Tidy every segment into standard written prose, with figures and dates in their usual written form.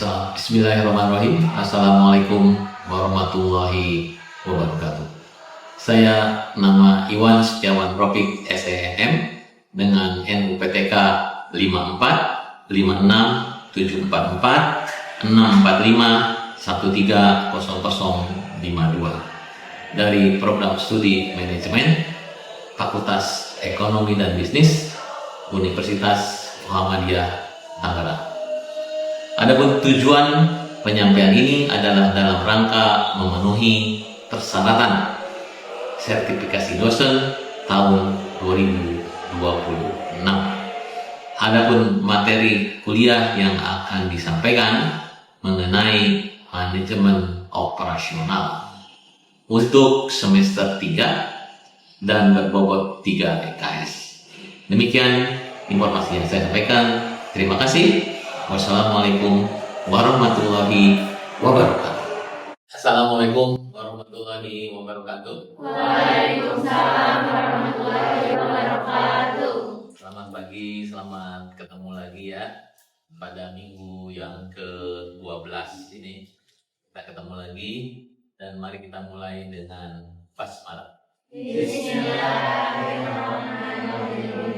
Bismillahirrahmanirrahim. Assalamualaikum warahmatullahi wabarakatuh. Saya nama Iwan Setiawan Rofik SEM dengan NUPTK 54 56 744 645 130052 dari program studi manajemen Fakultas Ekonomi dan Bisnis Universitas Muhammadiyah Tangerang. Adapun tujuan penyampaian ini adalah dalam rangka memenuhi persyaratan sertifikasi dosen tahun 2026. Adapun materi kuliah yang akan disampaikan mengenai manajemen operasional untuk semester 3 dan berbobot 3 EKS. Demikian informasi yang saya sampaikan. Terima kasih. Wassalamualaikum warahmatullahi wabarakatuh. Assalamualaikum warahmatullahi wabarakatuh. Waalaikumsalam warahmatullahi wabarakatuh. Selamat pagi, selamat ketemu lagi ya. Pada minggu yang ke-12 ini kita ketemu lagi dan mari kita mulai dengan basmalah. Bismillahirrahmanirrahim.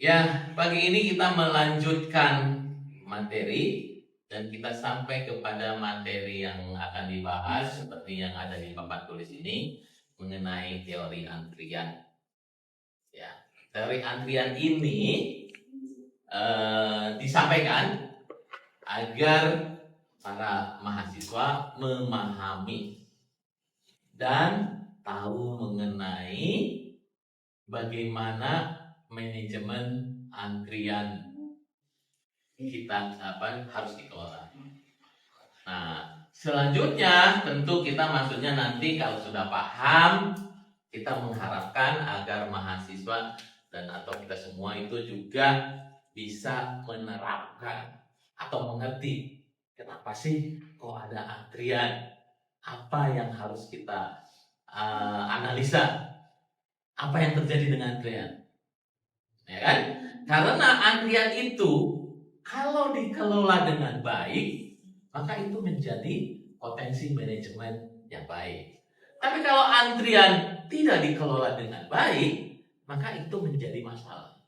Ya, pagi ini kita melanjutkan materi dan kita sampai kepada materi yang akan dibahas seperti yang ada di papan tulis ini mengenai teori antrian. Ya, teori antrian ini disampaikan agar para mahasiswa memahami dan tahu mengenai bagaimana manajemen antrian kita harus dikelola. Nah, selanjutnya tentu kita maksudnya nanti kalau sudah paham, kita mengharapkan agar mahasiswa dan atau kita semua itu juga bisa menerapkan atau mengerti kenapa sih kok ada antrian, apa yang harus kita analisa, apa yang terjadi dengan antrian. Ya kan? Karena antrian itu kalau dikelola dengan baik, maka itu menjadi potensi manajemen yang baik. Tapi kalau antrian tidak dikelola dengan baik, maka itu menjadi masalah.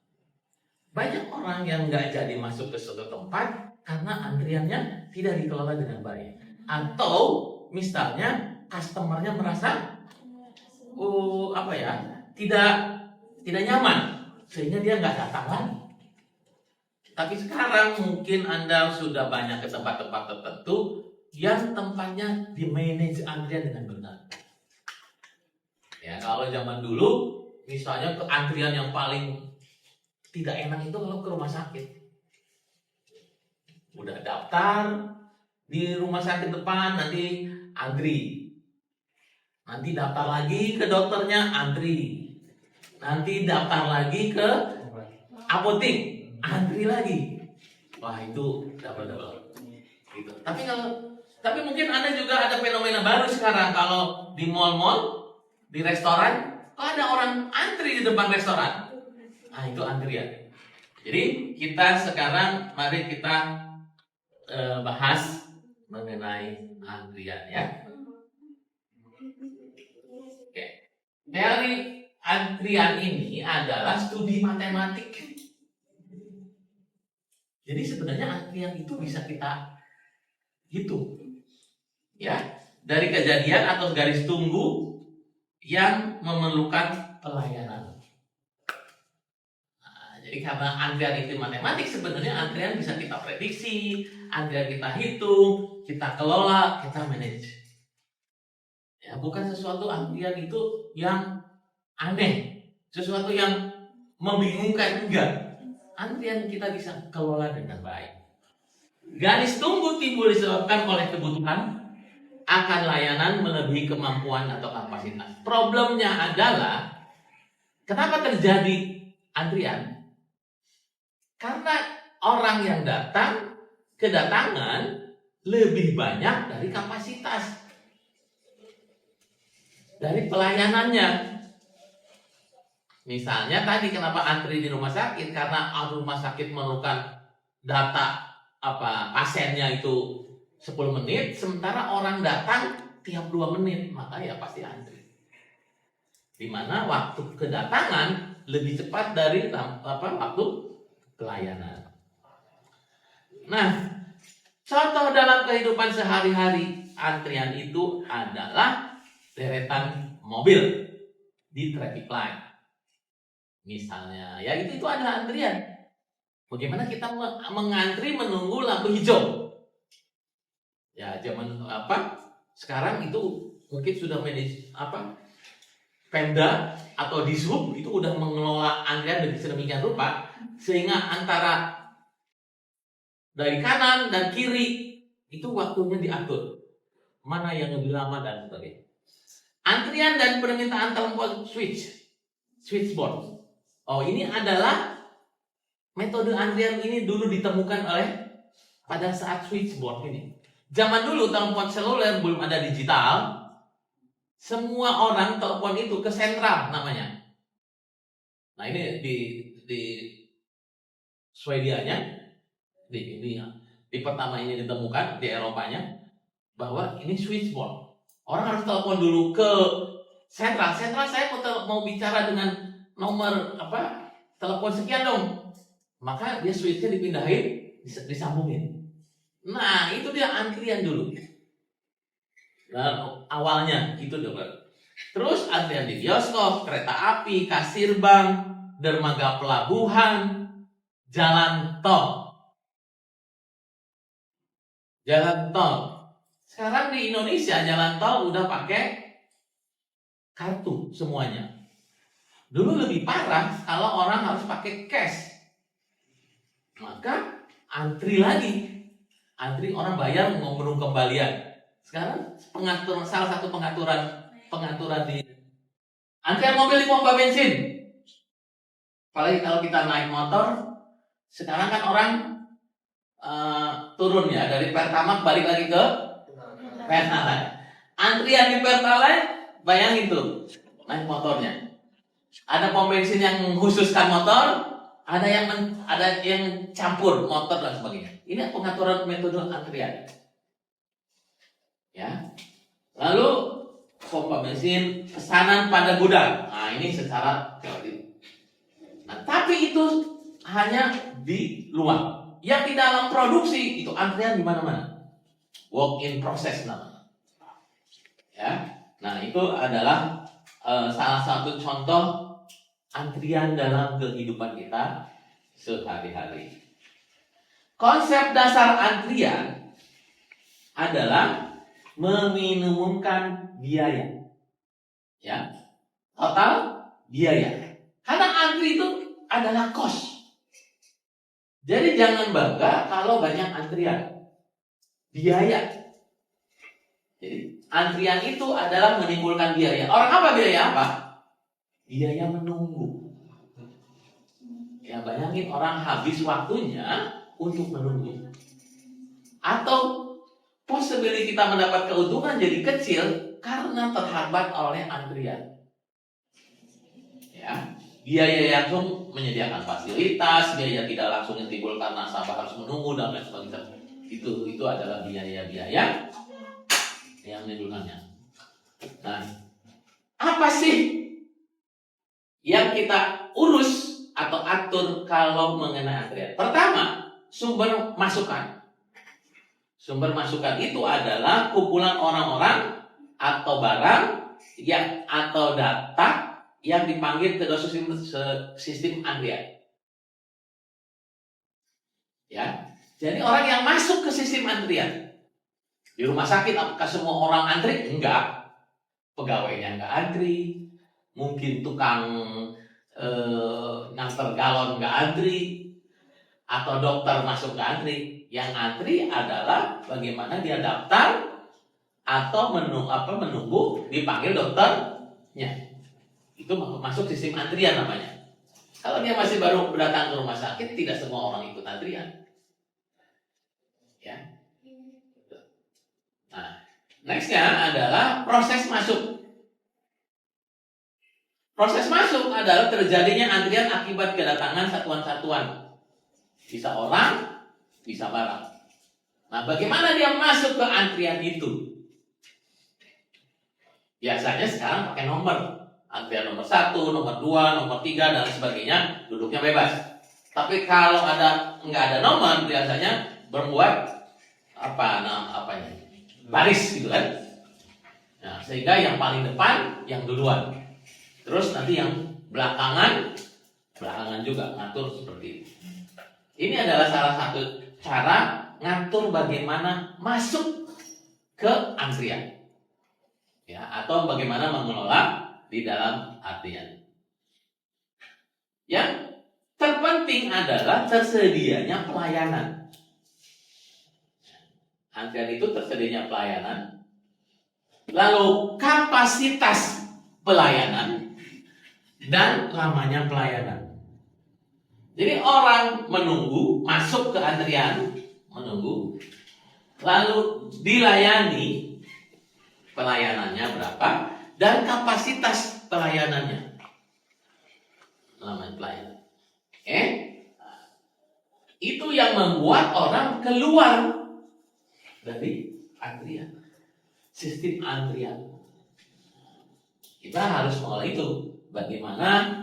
Banyak orang yang nggak jadi masuk ke suatu tempat karena antriannya tidak dikelola dengan baik. Atau misalnya customernya merasa tidak nyaman, sehingga dia nggak datang lagi. Tapi sekarang mungkin Anda sudah banyak ke tempat-tempat tertentu yang tempatnya di-manage antrian dengan benar. Ya, kalau zaman dulu, misalnya ke antrian yang paling tidak enak itu kalau ke rumah sakit. Udah daftar di rumah sakit depan, nanti antri. Nanti daftar lagi ke dokternya, antri. Nanti daftar lagi ke apotek, antri lagi. Wah, itu double. Gitu. Tapi mungkin Anda juga ada fenomena baru sekarang. Kalau di mall-mall, di restoran, kok ada orang antri di depan restoran. Nah, itu antrian. Jadi kita sekarang mari kita bahas mengenai antrian ya. Oke. Teori antrian ini adalah studi matematik. Jadi sebenarnya antrian itu bisa kita hitung. Ya, dari kejadian atau garis tunggu yang memerlukan pelayanan. Nah, jadi karena antrian itu matematik, sebenarnya antrian bisa kita prediksi, antrian kita hitung, kita kelola, kita manage. Ya, bukan sesuatu antrian itu yang aneh, sesuatu yang membingungkan, enggak. Antrian kita bisa kelola dengan baik. Garis tunggu timbul disebabkan oleh kebutuhan akan layanan melebihi kemampuan atau kapasitas. Problemnya adalah kenapa terjadi antrian? Karena orang yang kedatangan lebih banyak dari kapasitas, dari pelayanannya. Misalnya tadi kenapa antri di rumah sakit? Karena rumah sakit memerlukan data pasiennya itu 10 menit, sementara orang datang tiap 2 menit, maka ya pasti antri. Di mana waktu kedatangan lebih cepat dari waktu pelayanan. Nah, contoh dalam kehidupan sehari-hari antrian itu adalah deretan mobil di traffic light. Misalnya, ya itu adalah antrian. Bagaimana kita mengantri menunggu lampu hijau? Ya, zaman sekarang itu mungkin sudah Pemda atau Dishub itu udah mengelola antrian sedemikian rupa sehingga antara dari kanan dan kiri itu waktunya diatur. Mana yang lebih lama dan sebagainya. Antrian dan permintaan telepon switchboard. Oh, ini adalah metode antrian ini dulu ditemukan pada saat switchboard ini. Zaman dulu telepon seluler belum ada digital. Semua orang telepon itu ke sentral namanya. Nah, ini di Swedianya, di pertama ini ditemukan di Eropanya bahwa ini switchboard. Orang harus telepon dulu ke sentral. Sentral, saya mau bicara dengan nomor telepon sekian dong. Maka dia switchnya dipindahin, disambungin. Nah, itu dia antrian dulu. Dan awalnya itu dulu. Terus antrian di bioskop, kereta api, kasir bank, dermaga pelabuhan, jalan tol. Jalan tol. Sekarang di Indonesia jalan tol udah pakai kartu semuanya. Dulu lebih parah kalau orang harus pakai cash. Maka antri lagi. Antri orang bayar mau menunggu kembalian. Sekarang salah satu pengaturan di antrian mobil di pompa bensin. Apalagi kalau kita naik motor, sekarang kan orang turun ya dari Pertamax balik lagi ke Pertalite. Antrian di Pertalite, bayangin tuh naik motornya. Ada pom bensin yang khususkan motor, ada yang campur motor dan sebagainya. Ini pengaturan metode antrian. Ya. Lalu pompa bensin pesanan pada gudang. Nah, ini secara teori. Nah, tapi itu hanya di luar. Yang di dalam produksi itu antrian di mana-mana. Work in process namanya. Ya. Nah, itu adalah salah satu contoh antrian dalam kehidupan kita sehari-hari. Konsep dasar antrian adalah meminimumkan biaya. Ya. Total biaya. Karena antri itu adalah cost. Jadi jangan bangga kalau banyak antrian. Biaya. Jadi antrian itu adalah menimbulkan biaya. Orang apa biaya apa? Biaya menunggu. Ya, bayangin orang habis waktunya untuk menunggu. Atau possibility kita mendapat keuntungan jadi kecil karena terhambat oleh antrian. Ya, biaya langsung menyediakan fasilitas, biaya tidak langsung yang timbul karena nasabah harus menunggu dan lain sebagainya. Itu adalah biaya-biaya yang menimbulkannya. Nah, apa sih yang kita urus atau atur kalau mengenai antrian? Pertama, sumber masukan. Sumber masukan itu adalah kumpulan orang-orang atau barang atau data yang dipanggil ke sistem antrian. Ya, jadi orang yang masuk ke sistem antrian di rumah sakit, apakah semua orang antri? Enggak. Pegawainya enggak antri, mungkin tukang nganter galon enggak antri, atau dokter masuk enggak antri. Yang antri adalah bagaimana dia daftar atau menunggu dipanggil dokternya. Itu masuk sistem antrian namanya. Kalau dia masih baru datang ke rumah sakit, tidak semua orang ikut antrian. Ya. Nah, nextnya adalah proses masuk. Proses masuk adalah terjadinya antrian akibat kedatangan satuan-satuan. Bisa orang, bisa barang. Nah, bagaimana dia masuk ke antrian itu? Biasanya sekarang pakai nomor. Antrian nomor 1, nomor 2, nomor 3, dan sebagainya, duduknya bebas. Tapi kalau nggak ada nomor, biasanya berbuat baris gitu kan. Nah, sehingga yang paling depan yang duluan. Terus nanti yang belakangan juga ngatur seperti itu. Ini adalah salah satu cara ngatur bagaimana masuk ke antrian. Ya, atau bagaimana mengelola di dalam antrian. Yang terpenting adalah tersedianya pelayanan. Antrian itu tersedianya pelayanan. Lalu kapasitas pelayanan dan lamanya pelayanan. Jadi orang menunggu, masuk ke antrian, menunggu, lalu dilayani, pelayanannya berapa, dan kapasitas pelayanannya. Lamanya pelayanan. Itu yang membuat orang keluar dari antrian. Sistem antrian. Kita harus mulai itu. Bagaimana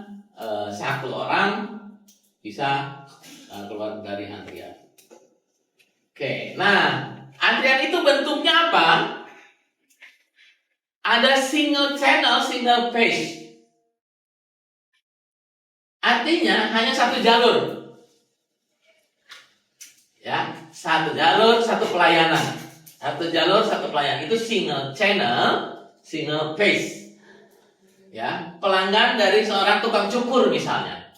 satu orang bisa keluar dari antrian. Oke, nah antrian itu bentuknya apa? Ada single channel, single phase. Artinya hanya satu jalur. Ya, satu jalur, satu pelayanan. Satu jalur, satu pelayanan. Itu single channel, single phase. Ya, pelanggan dari seorang tukang cukur misalnya.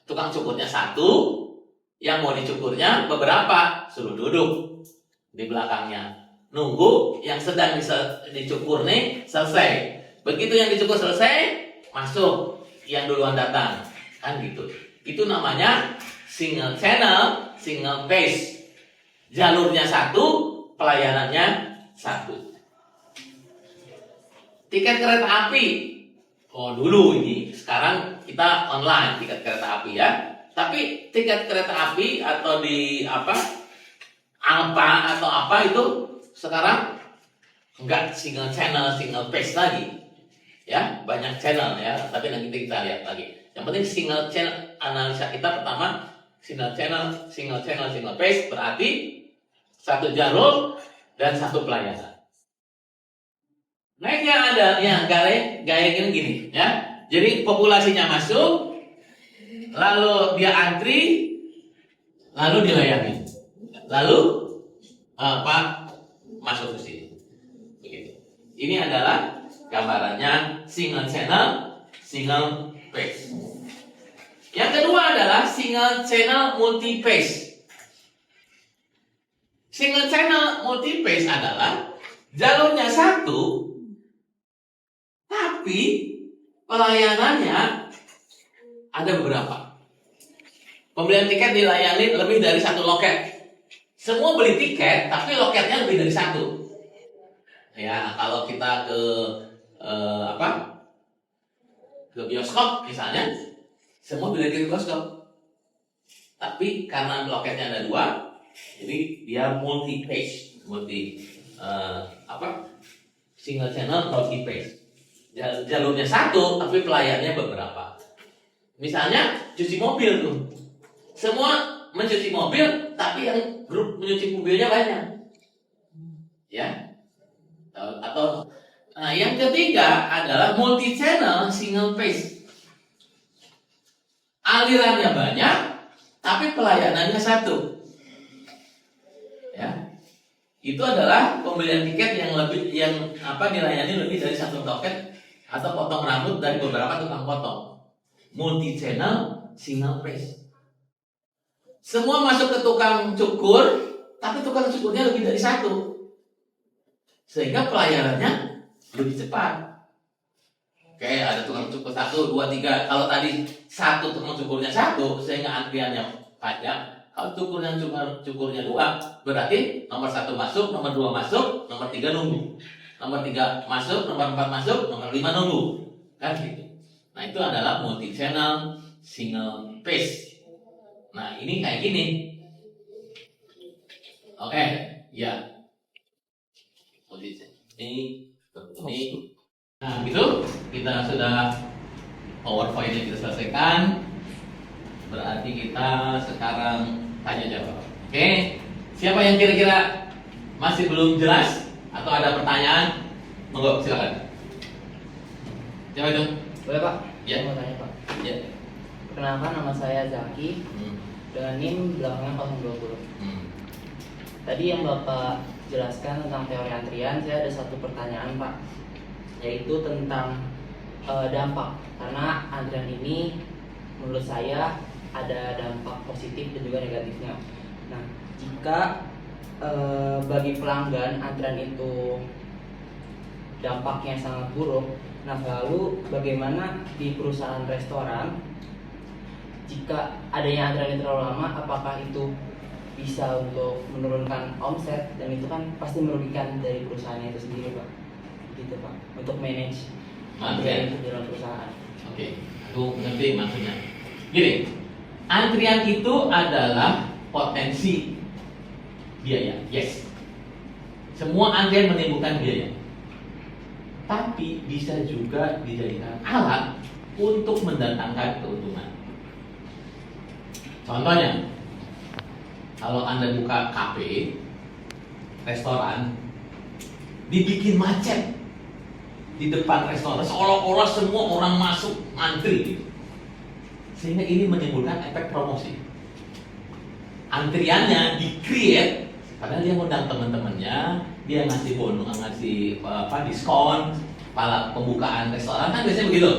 Tukang cukurnya satu, yang mau dicukurnya beberapa, suruh duduk di belakangnya. Nunggu yang sedang dicukur nih selesai. Begitu yang dicukur selesai, masuk yang duluan datang. Kan gitu. Itu namanya single channel, single phase. Jalurnya satu, pelayanannya satu. Tiket kereta api. Oh dulu ini, sekarang kita online tiket kereta api ya. Tapi tiket kereta api atau di Alpa atau apa itu sekarang enggak single channel, single phase lagi. Ya, banyak channel ya, tapi nanti kita lihat lagi. Yang penting single channel, analisa kita pertama single channel, single phase berarti satu jalur dan satu pelayanan. Nah ini yang ada yang gaya gini ya. Jadi populasinya masuk, lalu dia antri, lalu dilayani, lalu masuk ke sini. Begitu. Ini adalah gambarannya single channel, single phase. Yang kedua adalah single channel multi phase. Single channel multi phase adalah jalurnya satu, tapi pelayanannya ada beberapa. Pembelian tiket dilayani lebih dari satu loket. Semua beli tiket, tapi loketnya lebih dari satu. Ya, kalau kita ke bioskop misalnya, semua beli tiket bioskop. Tapi karena loketnya ada dua, jadi dia multi phase, single channel multi phase. Jalurnya satu, tapi pelayannya beberapa. Misalnya cuci mobil tuh, semua mencuci mobil, tapi yang grup mencuci mobilnya banyak. Ya, yang ketiga adalah multi channel single phase. Alirannya banyak, tapi pelayanannya satu. Ya, itu adalah pembelian tiket yang dilayani lebih dari satu loket atau potong rambut dari beberapa tukang potong. Multi channel single phase. Semua masuk ke tukang cukur, tapi tukang cukurnya lebih dari satu, sehingga pelayanannya lebih cepat. Oke, ada tukang cukur 1, 2, 3. Kalau tadi satu tukang cukurnya satu, sehingga antriannya panjang. Kalau cukurnya 2, berarti nomor 1 masuk, nomor 2 masuk, nomor 3 nunggu. Nomor 3 masuk, nomor 4 masuk, nomor 5 nunggu. Kan gitu. Nah, itu adalah multi channel single phase. Nah, ini kayak gini. Oke. Ya. Posisi ini, seperti ini. Nah, gitu kita sudah PowerPoint-nya kita selesaikan. Berarti kita sekarang tanya jawab. Oke. Siapa yang kira-kira masih belum jelas atau ada pertanyaan? Monggo, silakan. Siapa itu? Boleh Pak? Ya. Saya mau tanya Pak. Ya. Perkenalkan, nama saya Zaki dengan NIM belakangnya 020. Tadi yang Bapak jelaskan tentang teori antrian, saya ada satu pertanyaan Pak, yaitu tentang dampak. Karena antrian ini menurut saya ada dampak positif dan juga negatifnya. Nah, jika bagi pelanggan antrian itu dampaknya sangat buruk, nah lalu bagaimana di perusahaan restoran jika adanya antrian itu terlalu lama, apakah itu bisa untuk menurunkan omset, dan itu kan pasti merugikan dari perusahaannya itu sendiri Pak, gitu Pak, untuk manage antrian itu dalam perusahaan. Oke, aku ngerti maksudnya. Gini, antrian itu adalah potensi biaya, yes. Semua antrian menimbulkan biaya, tapi bisa juga dijadikan alat untuk mendatangkan keuntungan. Contohnya, kalau Anda buka kafe, restoran, dibikin macet di depan restoran, seolah-olah semua orang masuk antri gitu. Sehingga ini menimbulkan efek promosi. Antriannya di-create, padahal dia ngundang teman-temannya, dia ngasih bonus, ngasih diskon pada pembukaan restoran, kan biasanya begitu.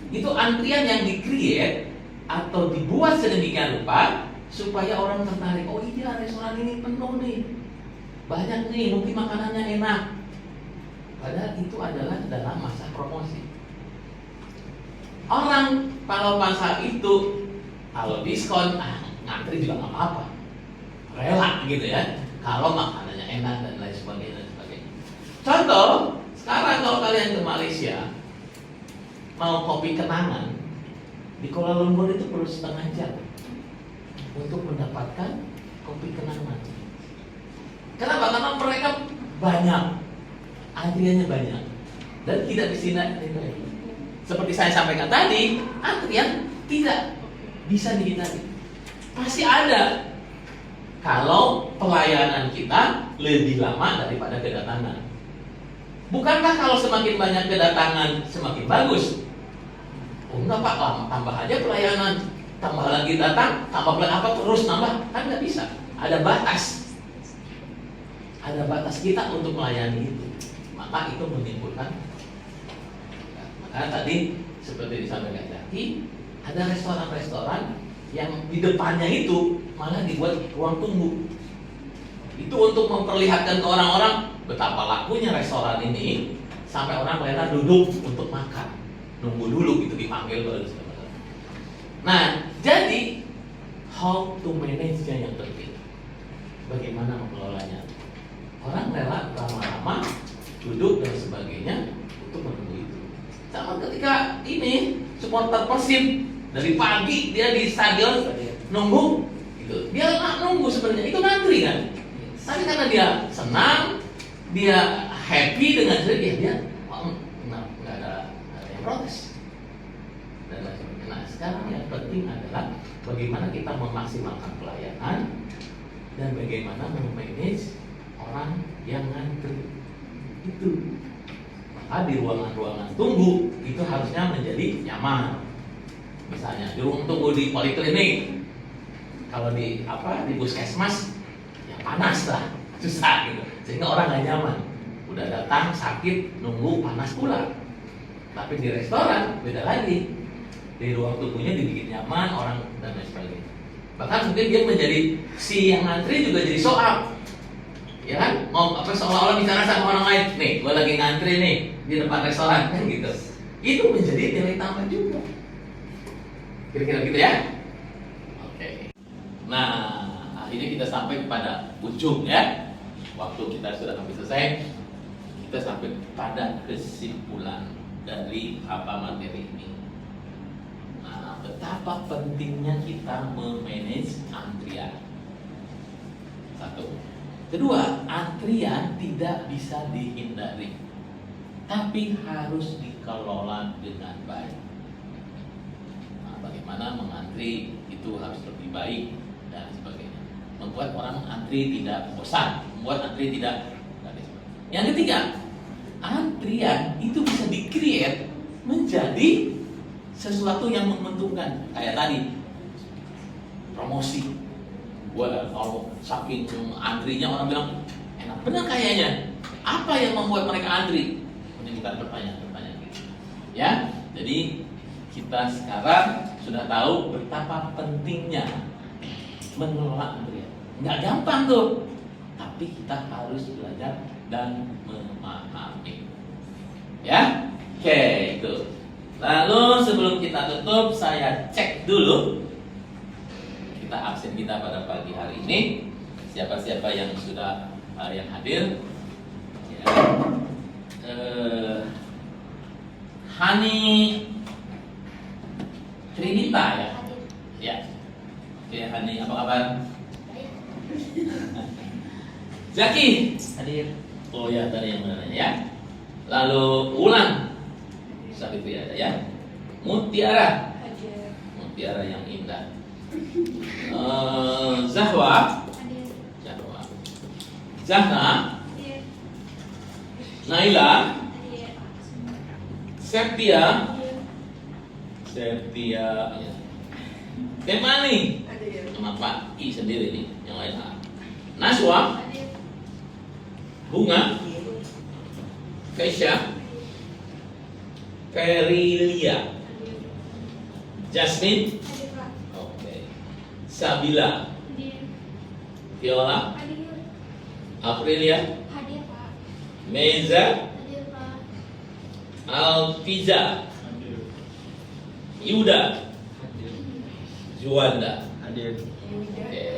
Itu antrian yang di-create atau dibuat sedemikian rupa supaya orang tertarik. Oh iya, restoran ini penuh nih, banyak nih, mungkin makanannya enak. Padahal itu adalah dalam masa promosi. Orang kalau masa itu, kalau diskon, ngantri juga nggak apa-apa, rela gitu ya. Kalau makanannya enak dan lain sebagainya, Contoh, sekarang kalau kalian ke Malaysia mau kopi kenangan, di Kuala Lumpur itu perlu setengah jam untuk mendapatkan kopi kenangan. Kenapa? Karena mereka banyak, antriannya banyak, dan tidak disini. Seperti saya sampaikan tadi, antrian tidak bisa dihindari, pasti ada. Kalau pelayanan kita lebih lama daripada kedatangan. Bukankah kalau semakin banyak kedatangan semakin bagus? Oh enggak Pak, lama tambah aja pelayanan, tambah lagi datang, tambah apa terus nambah, kan nggak bisa. Ada batas, kita untuk melayani itu. Maka itu menimbulkan. Maka tadi seperti disampaikan Zaki, ada restoran-restoran yang di depannya itu malah dibuat ruang tunggu. Itu untuk memperlihatkan ke orang-orang betapa lakunya restoran ini, sampai orang rela duduk untuk makan, nunggu dulu itu dipanggil baru. Nah, jadi how to manage-nya yang penting. Bagaimana mengelolanya? Orang rela lama-lama duduk dan sebagainya untuk menunggu itu. Sama ketika ini supporter Persib dari pagi dia di stadion nunggu, gitu. Dia nggak nunggu sebenarnya, itu ngantri kan. Tapi karena dia senang, dia happy dengan dia nggak ada yang protes. Dan nah sekarang yang penting adalah bagaimana kita memaksimalkan pelayanan dan bagaimana memanage orang yang ngantri itu. Maka di ruangan-ruangan tunggu itu harusnya menjadi nyaman. Misalnya di ruang tunggu di poliklinik, kalau di puskesmas ya panas lah, susah gitu, sehingga orang nggak nyaman. Udah datang sakit, nunggu panas pula. Tapi di restoran beda lagi, di ruang tunggunya dibikin nyaman orang dan lain sebagainya. Bahkan mungkin dia menjadi si yang ngantri juga jadi soal, ya kan? Mau seolah-olah bicara sama orang lain, nih gue lagi ngantri nih di depan restoran kan gitu. Itu menjadi nilai tambah juga. Kira-kira gitu ya. Oke. Nah, akhirnya kita sampai kepada ujung ya. Waktu kita sudah hampir selesai. Kita sampai pada kesimpulan dari apa materi ini. Nah, betapa pentingnya kita memanage antrian. Satu. Kedua, antrian tidak bisa dihindari, tapi harus dikelola dengan baik. Nah, bagaimana mengantri itu harus lebih baik dan sebagainya. Membuat orang antri tidak bosan, membuat antri tidak. Yang ketiga, antrian itu bisa di-create menjadi sesuatu yang menguntungkan. Kayak tadi, promosi. Gua kalau saking antrinya orang bilang enak benar kayaknya. Apa yang membuat mereka antri? Menunjukkan pertanyaan-pertanyaan gitu. Ya, jadi kita sekarang sudah tahu betapa pentingnya mengelola antrian. Nggak gampang tuh, tapi kita harus belajar dan memahami. Ya, oke itu. Lalu sebelum kita tutup, saya cek dulu kita absen kita pada pagi hari ini. Siapa-siapa yang sudah yang hadir? Ya. Hani Trinita ya. Ya. Oke, Hani apa kabar? Zaki Hadir. Oh ya, tadi yang mana ya. Lalu Ulan Savitri ada ya. Mutiara Mutiara yang indah. Zahwa Zahwa Zahna Naila Septia Septia ya. Temani sama Pak I sendiri nih, yang lain Naswa Bunga Keisha Kerilia Jasmine oke. Sabila Viola Aprilia Meza Alfiza Yuda Juanda oke.